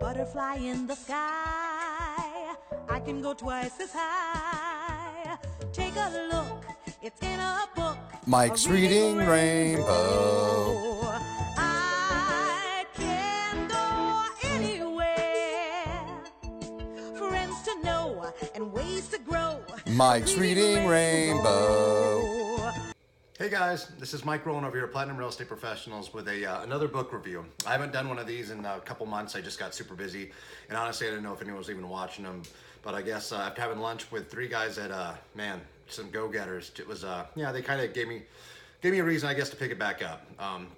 butterfly in the sky. I can go twice as high. Take a look, it's in a book. Mike's Reading Rainbow. I can go anywhere. Friends to know and ways to grow. Mike's Reading Rainbow. Hey guys, this is Mike rolling over here at Platinum Real Estate Professionals with another book review. I haven't done one of these in a couple months. I just got super busy, and honestly I didn't know if anyone was even watching them. But I guess after having lunch with three guys that some go-getters, it was they kind of gave me a reason, I guess, to pick it back up.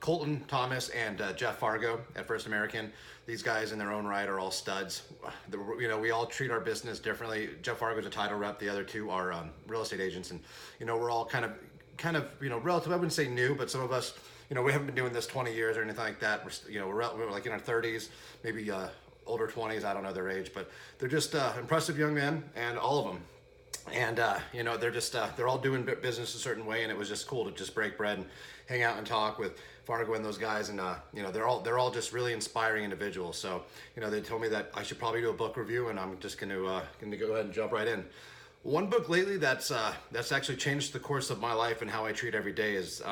Colton Thomas and Jeff Fargo at First American. These guys in their own right are all studs. We all treat our business differently. Jeff Fargo's a title rep. The other two are real estate agents, and we're all kind of relative. I wouldn't say new, but some of us, we haven't been doing this 20 years or anything like that. We're like in our 30s, maybe older 20s. I don't know their age, but they're just impressive young men, and all of them. And they're just they're all doing business a certain way, and it was just cool to just break bread and hang out and talk with Fargo and those guys. And they're all just really inspiring individuals. So they told me that I should probably do a book review, and I'm just going to go ahead and jump right in. One book lately that's actually changed the course of my life and how I treat every day is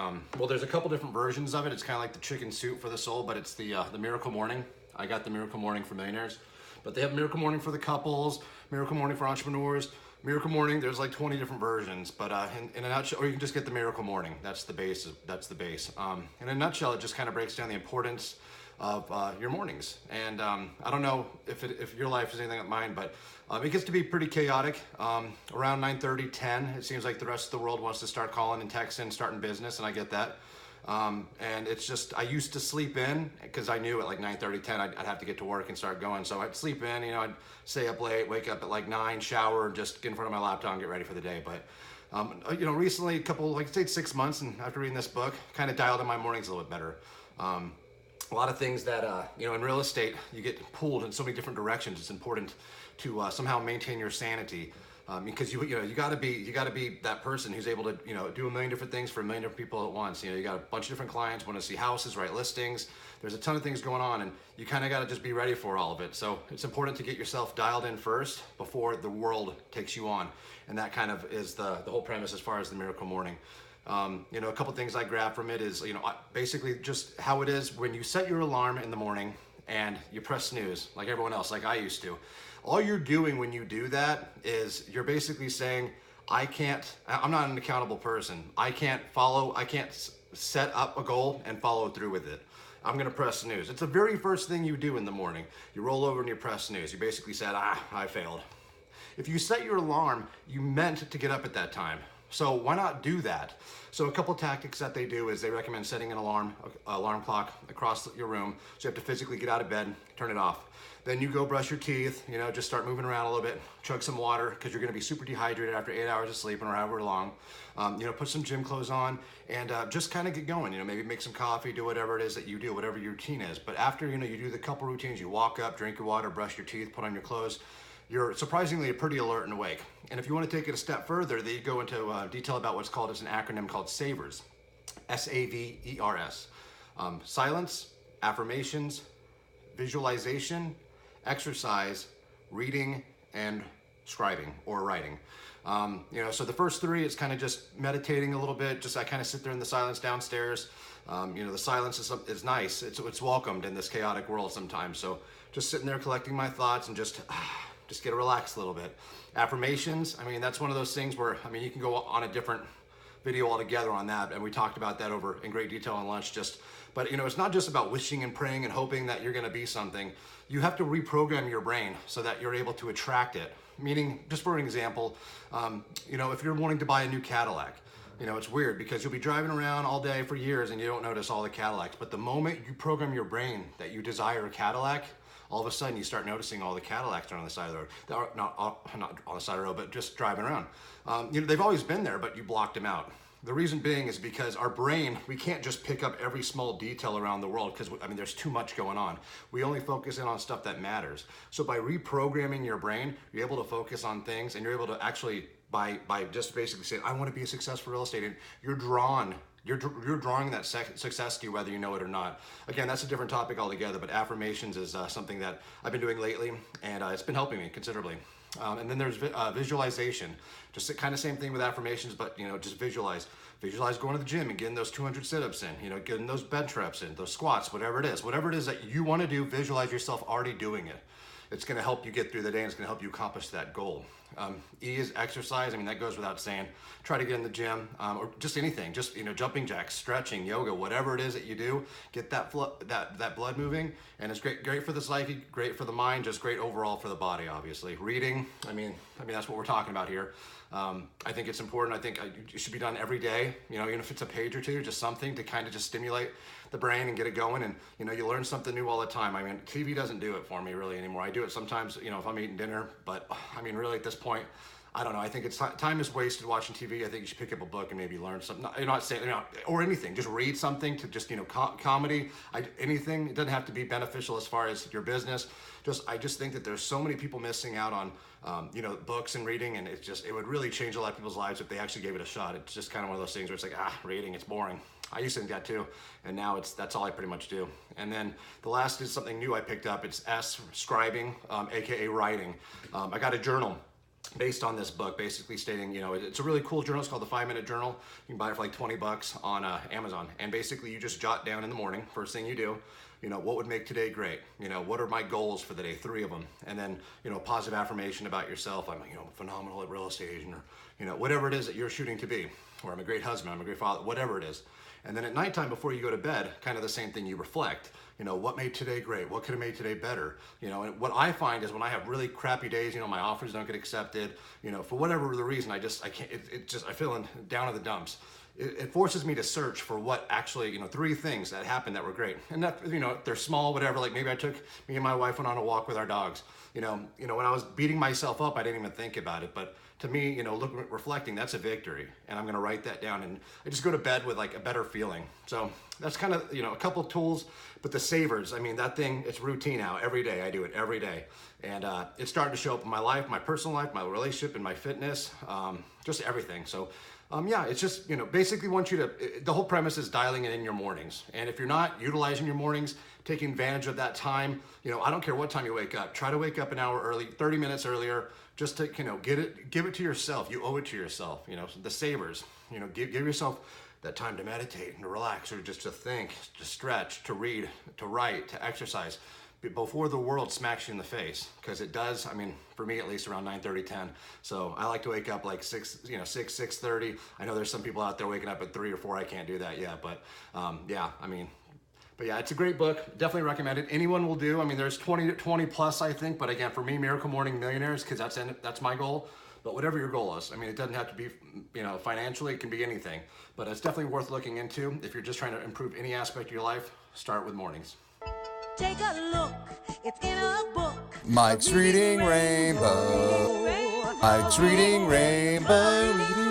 there's a couple different versions of it. It's kind of like the chicken soup for the soul, but it's the Miracle Morning. I got the Miracle Morning for Millionaires, but they have Miracle Morning for the couples, Miracle Morning for entrepreneurs, Miracle Morning. There's like 20 different versions, but in a nutshell, or you can just get the Miracle Morning. That's the base. In a nutshell, it just kind of breaks down the importance of your mornings. And I don't know if your life is anything like mine, but it gets to be pretty chaotic. Around 9:30, 10, it seems like the rest of the world wants to start calling and texting, starting business, and I get that. And it's just, I used to sleep in because I knew at like 9:30, 10, I'd have to get to work and start going. So I'd sleep in, I'd stay up late, wake up at like 9, shower, just get in front of my laptop and get ready for the day. But recently, a couple, like say 6 months, and after reading this book, kind of dialed in my mornings a little bit better. A lot of things that, in real estate, you get pulled in so many different directions. It's important to somehow maintain your sanity, because you got to be that person who's able to do a million different things for a million different people at once. You got a bunch of different clients, want to see houses, write listings. There's a ton of things going on, and you kind of got to just be ready for all of it. So it's important to get yourself dialed in first before the world takes you on, and that kind of is the whole premise as far as the Miracle Morning. A couple things I grabbed from it is, basically just how it is when you set your alarm in the morning and you press snooze, like everyone else, like I used to. All you're doing when you do that is you're basically saying, I'm not an accountable person. I can't set up a goal and follow through with it. I'm going to press snooze. It's the very first thing you do in the morning. You roll over and you press snooze. You basically said, I failed. If you set your alarm, you meant to get up at that time. So why not do that? So a couple tactics that they do is they recommend setting an alarm clock across your room. So you have to physically get out of bed, turn it off. Then you go brush your teeth, just start moving around a little bit, chug some water because you're going to be super dehydrated after 8 hours of sleeping or however long. Put some gym clothes on and just kind of get going. Maybe make some coffee, do whatever it is that you do, whatever your routine is. But after, you do the couple routines, you walk up, drink your water, brush your teeth, put on your clothes, you're surprisingly pretty alert and awake. And if you want to take it a step further, they go into detail about what's called as an acronym called s.a.v.e.r.s. S.a.v.e.r.s. Silence, affirmations, visualization, exercise, reading, and scribing or writing. So the first three, it's kind of just meditating a little bit. I kind of sit there in the silence downstairs. The silence is nice. It's welcomed in this chaotic world sometimes. So just sitting there collecting my thoughts and just get relaxed a little bit. Affirmations, that's one of those things where, you can go on a different video altogether on that, and we talked about that over in great detail on lunch. But it's not just about wishing and praying and hoping that you're going to be something. You have to reprogram your brain so that you're able to attract it. Meaning, just for an example, if you're wanting to buy a new Cadillac, it's weird because you'll be driving around all day for years and you don't notice all the Cadillacs. But the moment you program your brain that you desire a Cadillac, all of a sudden you start noticing all the Cadillacs are on the side of the road. They're not on the side of the road, but just driving around. They've always been there, but you blocked them out. The reason being is because our brain, we can't just pick up every small detail around the world because, there's too much going on. We only focus in on stuff that matters. So by reprogramming your brain, you're able to focus on things, and you're able to actually, by just basically saying, I want to be a successful real estate agent, you're drawn you're drawing that success to you whether you know it or not. Again, that's a different topic altogether, but affirmations is something that I've been doing lately, and it's been helping me considerably. And then there's visualization, just the kind of same thing with affirmations, but just visualize going to the gym and getting those 200 sit-ups in, getting those bench reps in, those squats, whatever it is that you want to do, visualize yourself already doing it. It's going to help you get through the day, and it's going to help you accomplish that goal. E is exercise. I mean, that goes without saying. Try to get in the gym, or just anything, just jumping jacks, stretching, yoga, whatever it is that you do. Get that blood moving, and it's great for the psyche, great for the mind, just great overall for the body. Obviously, reading. I mean that's what we're talking about here. I think it's important. I think it should be done every day. Even if it's a page or two, just something to kind of just stimulate the brain and get it going. And you learn something new all the time. I mean, TV doesn't do it for me really anymore. I do it sometimes, if I'm eating dinner. But I mean, really at this point, I don't know. I think it's time is wasted watching TV. I think you should pick up a book and maybe learn something. You're not saying, or anything. Just read something to just, comedy. Anything. It doesn't have to be beneficial as far as your business. I just think that there's so many people missing out on, books and reading, and it would really change a lot of people's lives if they actually gave it a shot. It's just kind of one of those things where it's like, reading, it's boring. I used to think that too, and now that's all I pretty much do. And then the last is something new I picked up. It's scribing, aka writing. I got a journal based on this book, basically stating, it's a really cool journal. It's called the 5-Minute Journal. You can buy it for like $20 on Amazon. And basically you just jot down in the morning, first thing you do, what would make today great? What are my goals for the day? 3 of them. And then, a positive affirmation about yourself. I'm, phenomenal at real estate agent, or, whatever it is that you're shooting to be. Or I'm a great husband, I'm a great father, whatever it is. And then at nighttime before you go to bed, kind of the same thing, you reflect. What made today great? What could have made today better? And what I find is when I have really crappy days, my offers don't get accepted, for whatever the reason, I can't, I feel down in the dumps. It forces me to search for what actually, 3 things that happened that were great. And that, they're small, whatever, like maybe me and my wife went on a walk with our dogs. When I was beating myself up, I didn't even think about it. But to me, reflecting, that's a victory. And I'm going to write that down. And I just go to bed with like a better feeling. So that's kind of, a couple of tools. But the s.a.v.e.r.s, that thing, it's routine now. Every day, I do it every day. And it's starting to show up in my life, my personal life, my relationship, and my fitness, just everything. So it's just, basically want you to, the whole premise is dialing it in your mornings. And if you're not utilizing your mornings, taking advantage of that time, I don't care what time you wake up, try to wake up an hour early, 30 minutes earlier, just to, give it to yourself. You owe it to yourself, the s.a.v.e.r.s, give yourself that time to meditate and to relax, or just to think, to stretch, to read, to write, to exercise before the world smacks you in the face, because it does. For me at least, around 9:30, 10. So I like to wake up like 6:30. I know there's some people out there waking up at 3 or 4. I can't do that yet, but but yeah, it's a great book. Definitely recommend it. Anyone will do. There's 20 plus, I think. But again, for me, Miracle Morning Millionaires, because that's my goal. But whatever your goal is, it doesn't have to be, financially. It can be anything. But it's definitely worth looking into. If you're just trying to improve any aspect of your life, start with mornings. Take a look, it's in a book. Mike's Reading Rainbow. Mike's Reading Rainbow.